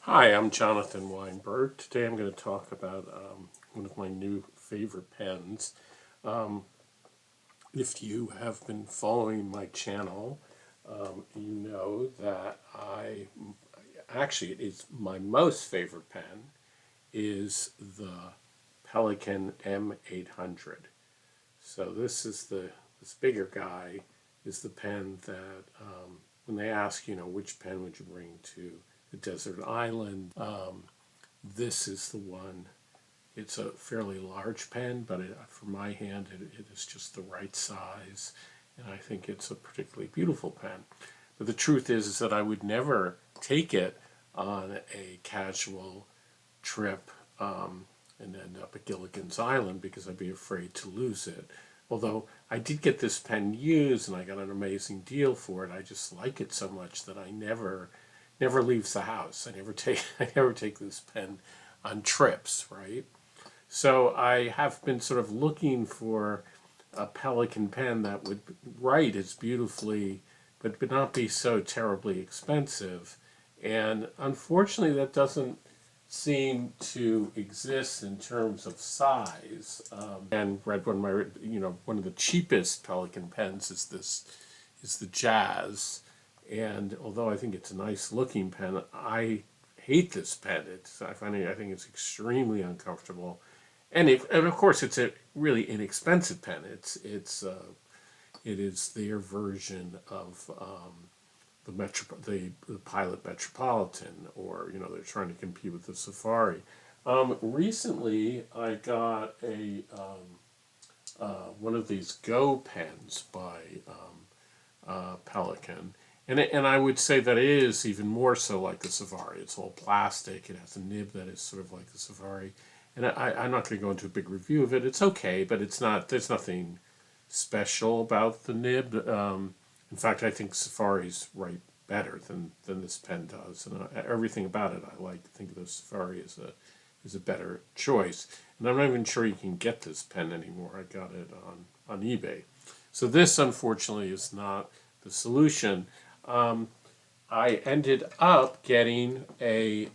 Hi, I'm Jonathan Weinberg. Today I'm going to talk about one of my new favorite pens. Um, if you have been following my channel, you know that it's my most favorite pen is the Pelikan M800. So this bigger guy is the pen that when they ask, which pen would you bring to a desert island, this is the one. It's a fairly large pen, but for my hand, it is just the right size, and I think it's a particularly beautiful pen. But the truth is that I would never take it on a casual trip and end up at Gilligan's Island because I'd be afraid to lose it. Although I did get this pen used and I got an amazing deal for it, I just like it so much that I never leaves the house. I never take this pen on trips, right? So I have been sort of looking for a Pelikan pen that would write as beautifully, but not be so terribly expensive. And unfortunately, that doesn't seem to exist in terms of size. And read one of the cheapest Pelikan pens is the Jazz. And although I think it's a nice looking pen, I hate this pen. I think it's extremely uncomfortable, and of course it's a really inexpensive pen. It is their version of the Pilot Metropolitan, or they're trying to compete with the Safari. Recently, I got a one of these Go pens by Pelikan. And I would say that it is even more so like the Safari. It's all plastic. It has a nib that is sort of like the Safari. And I'm not going to go into a big review of it. It's okay, but it's not. There's nothing special about the nib. In fact, I think Safari's write better than this pen does, and everything about it I like. I think the Safari is a better choice. And I'm not even sure you can get this pen anymore. I got it on eBay. So this, unfortunately, is not the solution. I ended up getting a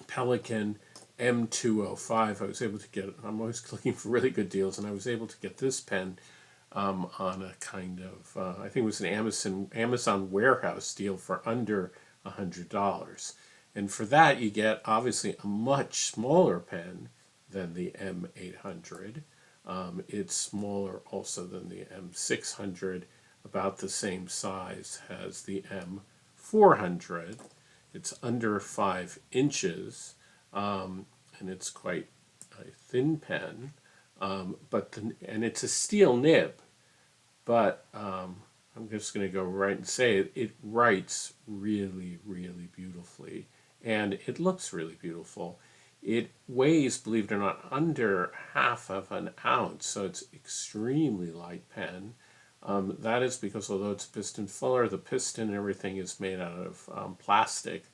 Pelikan M205. I was able to get. I'm always looking for really good deals, and I was able to get this pen on a kind of I think it was an Amazon warehouse deal for under $100. And for that, you get obviously a much smaller pen than the M800. It's smaller also than the M600, about the same size as the M400. It's under 5 inches, and it's quite a thin pen. And it's a steel nib, but I'm just going to go right and say it writes really, really beautifully, and it looks really beautiful. It weighs, believe it or not, under half of an ounce, so it's extremely light pen. That is because although it's piston fuller, the piston and everything is made out of plastic,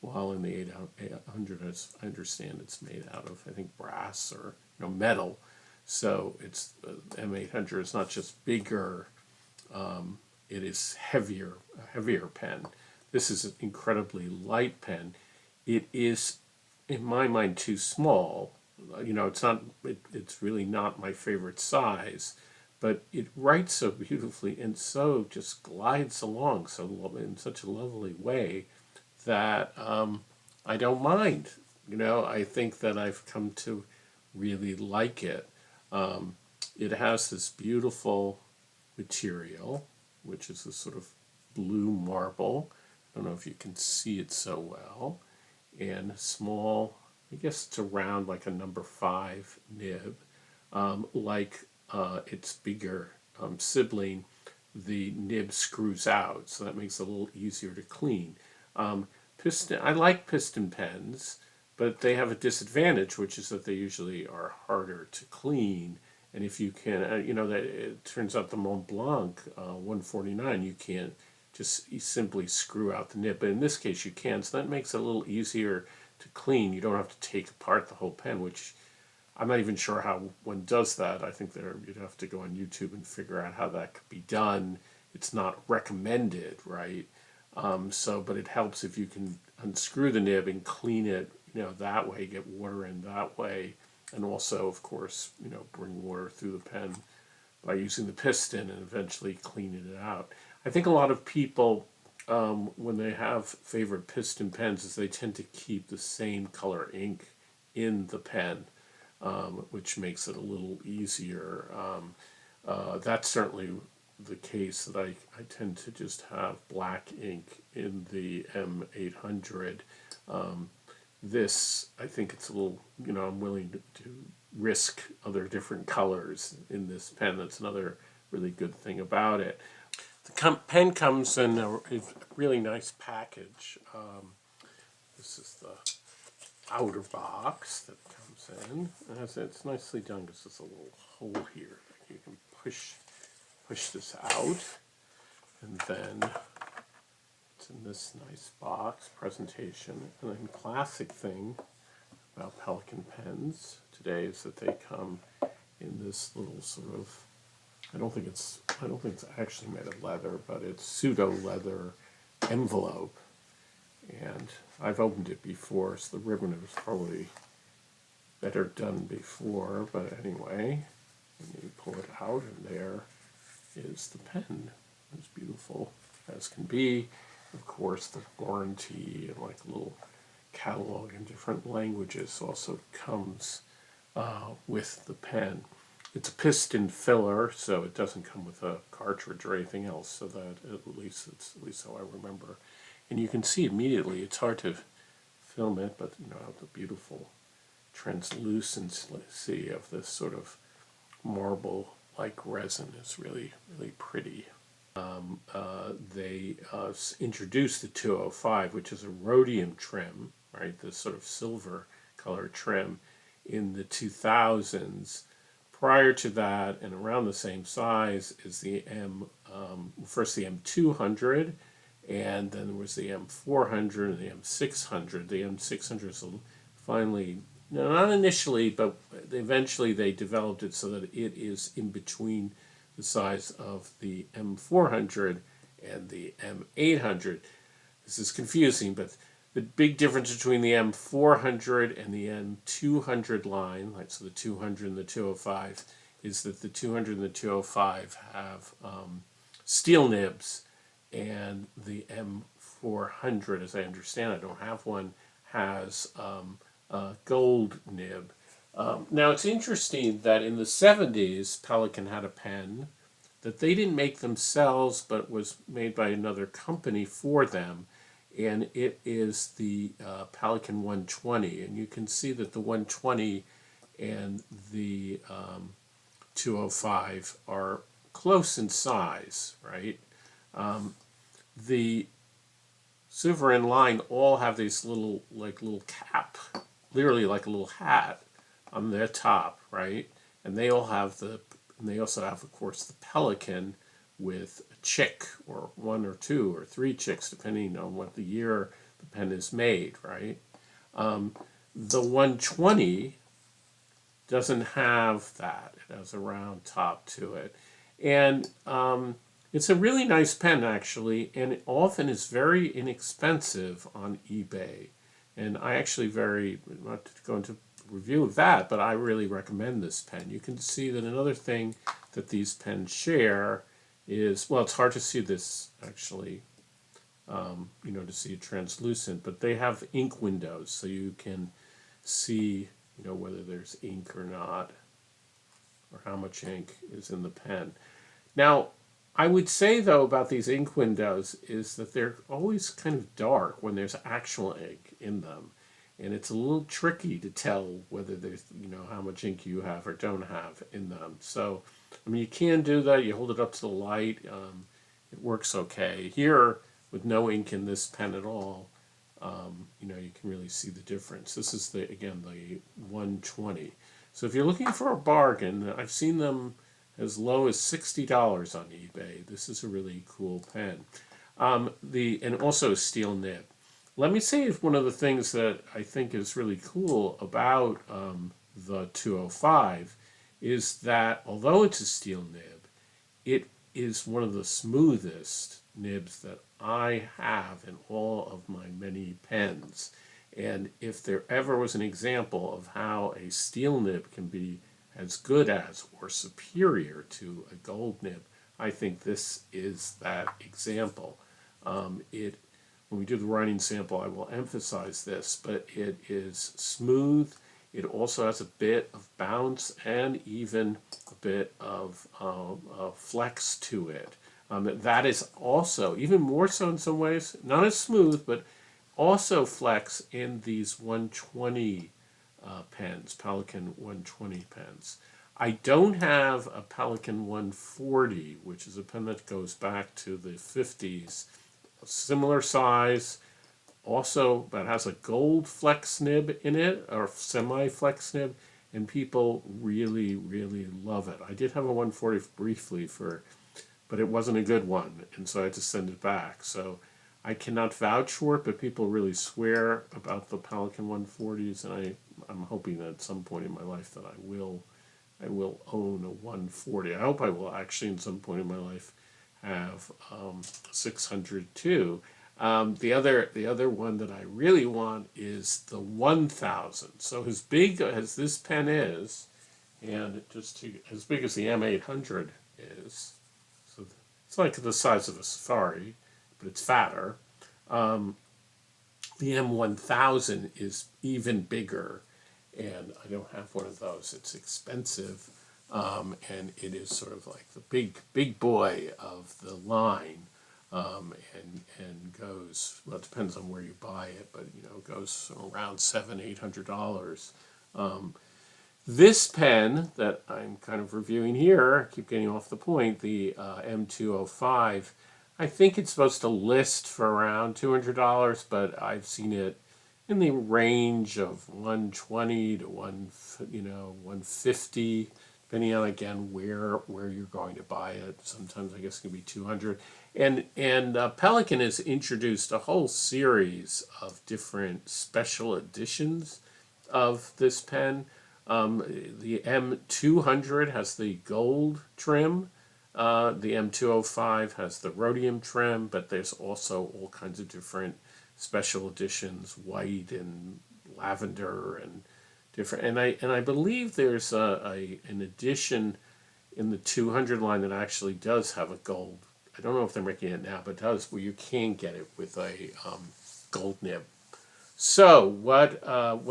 while in the 800, as I understand, it's made out of, I think, brass or metal. So it's M800 is not just bigger, it is a heavier pen. This is an incredibly light pen. It is, in my mind, too small. It's not. It's really not my favorite size, but it writes so beautifully and so just glides along in such a lovely way that I don't mind. I think that I've come to really like it. It has this beautiful material, which is this sort of blue marble. I don't know if you can see it so well. And a small, I guess it's around like a number 5 nib. Like its bigger sibling, the nib screws out, so that makes it a little easier to clean. I like piston pens, but they have a disadvantage, which is that they usually are harder to clean. And if you can, that it turns out the Mont Blanc 149, you can't just simply screw out the nib. But in this case, you can, so that makes it a little easier to clean. You don't have to take apart the whole pen, which I'm not even sure how one does that. I think you'd have to go on YouTube and figure out how that could be done. It's not recommended, right? But it helps if you can unscrew the nib and clean it, that way, get water in that way, and also, of course, bring water through the pen by using the piston and eventually cleaning it out. I think a lot of people, when they have favorite piston pens, is they tend to keep the same color ink in the pen, which makes it a little easier. That's certainly the case that I tend to just have black ink in the M800. This, I think it's a little, I'm willing to risk other different colors in this pen. That's another really good thing about it. The pen comes in a really nice package. This is the outer box that comes in. It's nicely done because there's a little hole here that you can push this out, and then it's in this nice box presentation. And then classic thing about Pelikan pens today is that they come in this little sort of, I don't think it's actually made of leather, but it's pseudo leather envelope. And I've opened it before, so the ribbon was probably better done before, but anyway, and you pull it out, and there is the pen. It's beautiful as can be. Of course, the warranty and like a little catalog in different languages also comes with the pen. It's a piston filler, so it doesn't come with a cartridge or anything else, so that at least how I remember. And you can see immediately, it's hard to film it, but the beautiful translucency of this sort of marble-like resin is really, really pretty. They introduced the 205, which is a rhodium trim, right? This sort of silver color trim in the 2000s. Prior to that, and around the same size, is the first the M200, and then there was the M400 and the M600. The M600 is finally, no, not initially, but eventually they developed it so that it is in between the size of the M400 and the M800. This is confusing, but the big difference between the M400 and the M200 line, like so the 200 and the 205, is that the 200 and the 205 have steel nibs, and the M400, as I understand, I don't have one, has a gold nib. Now it's interesting that in the 70s, Pelikan had a pen that they didn't make themselves, but was made by another company for them, and it is the Pelikan 120. And you can see that the 120 and the 205 are close in size, right? The silver and line all have these little cap, literally like a little hat on their top, right? And they all have and they also have, of course, the Pelikan with a chick, or one or two or three chicks, depending on what the year the pen is made, right? The 120 doesn't have that. It has a round top to it. And it's a really nice pen, actually, and it often is very inexpensive on eBay. And I actually not to go into review of that, but I really recommend this pen. You can see that another thing that these pens share is, well, it's hard to see this actually, to see it translucent, but they have ink windows, so you can see, whether there's ink or not, or how much ink is in the pen. Now, I would say, though, about these ink windows is that they're always kind of dark when there's actual ink in them. And it's a little tricky to tell whether there's, how much ink you have or don't have in them. So, you can do that. You hold it up to the light. It works okay. Here, with no ink in this pen at all, you can really see the difference. This is, the 120. So if you're looking for a bargain, I've seen them as low as $60 on eBay. This is a really cool pen. And also a steel nib. Let me say one of the things that I think is really cool about the 205 is that although it's a steel nib, it is one of the smoothest nibs that I have in all of my many pens. And if there ever was an example of how a steel nib can be as good as or superior to a gold nib, I think this is that example. When we do the writing sample, I will emphasize this, but it is smooth. It also has a bit of bounce and even a bit of flex to it. That is also, even more so in some ways, not as smooth, but also flex in these 120 pens, Pelikan 120 pens. I don't have a Pelikan 140, which is a pen that goes back to the 50s, a similar size, also that has a gold flex nib in it, or semi-flex nib, and people really, really love it. I did have a 140 briefly but it wasn't a good one, and so I had to send it back. So I cannot vouch for it, but people really swear about the Pelikan 140s, and I'm hoping that at some point in my life that I will own a 140. I hope I will actually, in some point in my life, have 600 too. The other one that I really want is the 1000. So as big as this pen is, and as big as the M800 is, so it's like the size of a Safari, but it's fatter. Um, the M1000 is even bigger, and I don't have one of those. It's expensive, and it is sort of like the big boy of the line, and goes, well, it depends on where you buy it, but goes around $700-800. This pen that I'm kind of reviewing here, I keep getting off the point, the M205, I think it's supposed to list for around $200, but I've seen it in the range of 120 to 150, depending on again where you're going to buy it. Sometimes I guess it can be 200. And Pelikan has introduced a whole series of different special editions of this pen. The M200 has the gold trim. The M205 has the rhodium trim, but there's also all kinds of different special editions, white and lavender and different. And I believe there's an edition in the 200 line that actually does have a gold. I don't know if they're making it now, but it does, where you can get it with a gold nib. So what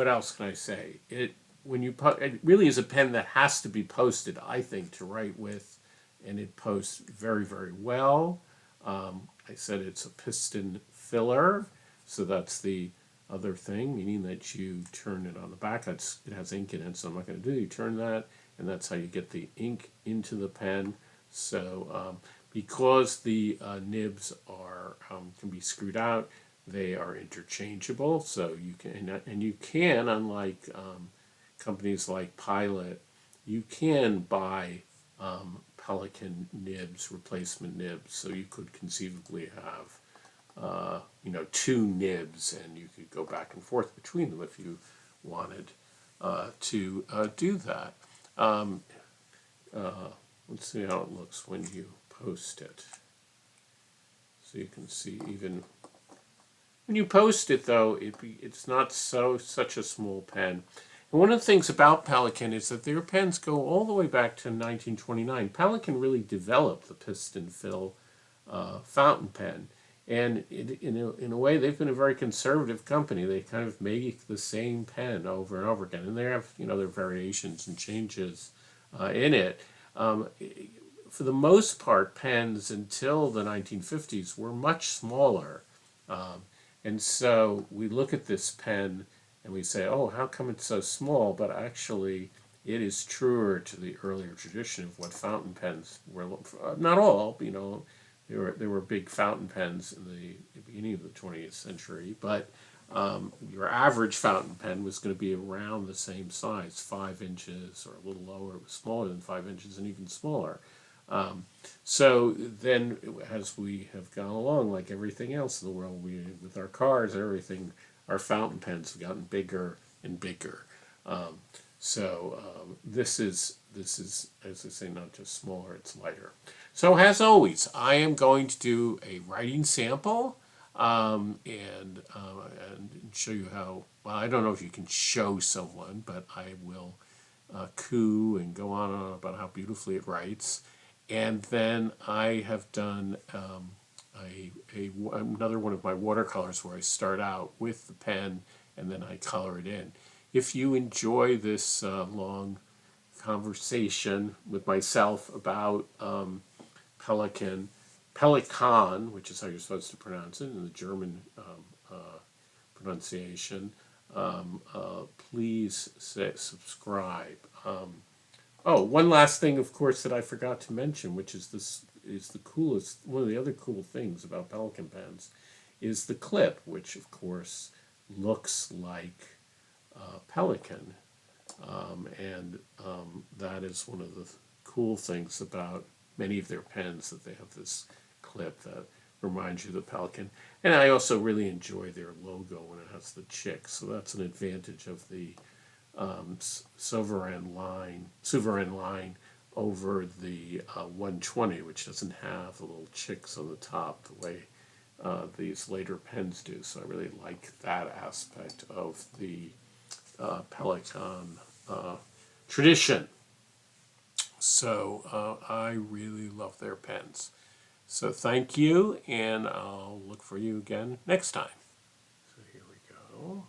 else can I say? It really is a pen that has to be posted, I think, to write with, and it posts very, very well. I said it's a piston filler, so that's the other thing, meaning that you turn it on the back. It has ink in it, so I'm not going to do it. You turn that, and that's how you get the ink into the pen. So because the nibs can be screwed out, they are interchangeable. So you can, unlike companies like Pilot, you can buy Pelikan nibs, replacement nibs. So you could conceivably have two nibs, and you could go back and forth between them if you wanted to do that. Let's see how it looks when you post it. So you can see even when you post it, though, it's not such a small pen. And one of the things about Pelikan is that their pens go all the way back to 1929. Pelikan really developed the piston fill fountain pen. And in a way, they've been a very conservative company. They kind of make the same pen over and over again. And they have, their variations and changes in it. For the most part, pens until the 1950s were much smaller. And so we look at this pen and we say, oh, how come it's so small? But actually, it is truer to the earlier tradition of what fountain pens were. Not all, there were big fountain pens in the beginning of the 20th century, but your average fountain pen was going to be around the same size, 5 inches or a little lower. It was smaller than 5 inches and even smaller. So then, as we have gone along, like everything else in the world, with our cars, everything, our fountain pens have gotten bigger and bigger. This is, as I say, not just smaller; it's lighter. So as always, I am going to do a writing sample and show you how. Well, I don't know if you can show someone, but I will coo and go on and on about how beautifully it writes. And then I have done another one of my watercolors where I start out with the pen and then I color it in. If you enjoy this long conversation with myself about Pelikan, which is how you're supposed to pronounce it in the German pronunciation, please subscribe. Oh, one last thing, of course, that I forgot to mention, which is this is the coolest. One of the other cool things about Pelikan pens is the clip, which of course looks like Pelikan, and that is one of the cool things about many of their pens that they have this clip that reminds you of the Pelikan. And I also really enjoy their logo when it has the chick, so that's an advantage of the sovereign line over the 120, which doesn't have the little chicks on the top the way these later pens do. So I really like that aspect of the Pelikan tradition. So I really love their pens. So thank you, and I'll look for you again next time. So here we go.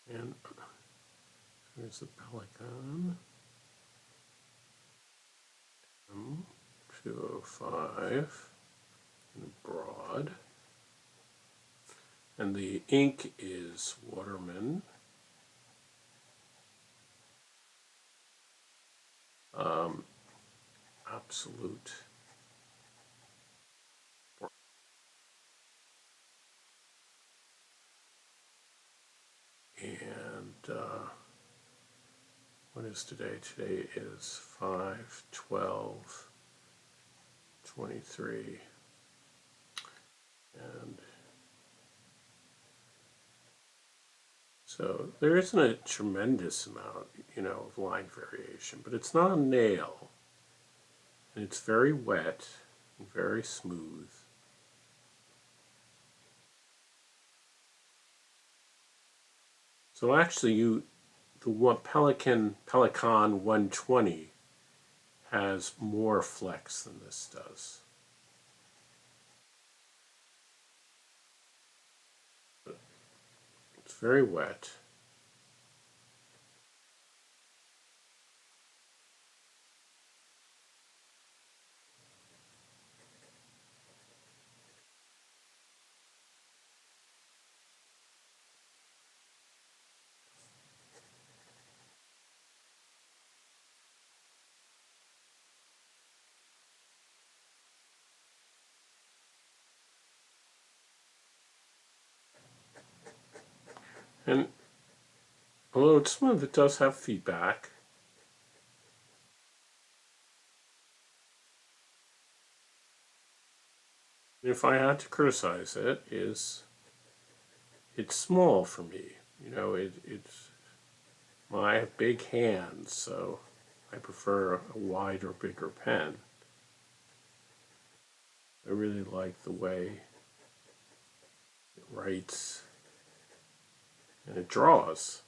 And here's the Pelikan M205 in broad. And the ink is Waterman. Absolute. And what is today? Today is 5/12/23. And so there isn't a tremendous amount, of line variation, but it's not a nail. And it's very wet and very smooth. So actually, the one Pelikan 120 has more flex than this does. It's very wet. And although it's smooth, it does have feedback. If I had to criticize it, it's small for me. It's well, I have big hands, so I prefer a wider, bigger pen. I really like the way it writes and it draws.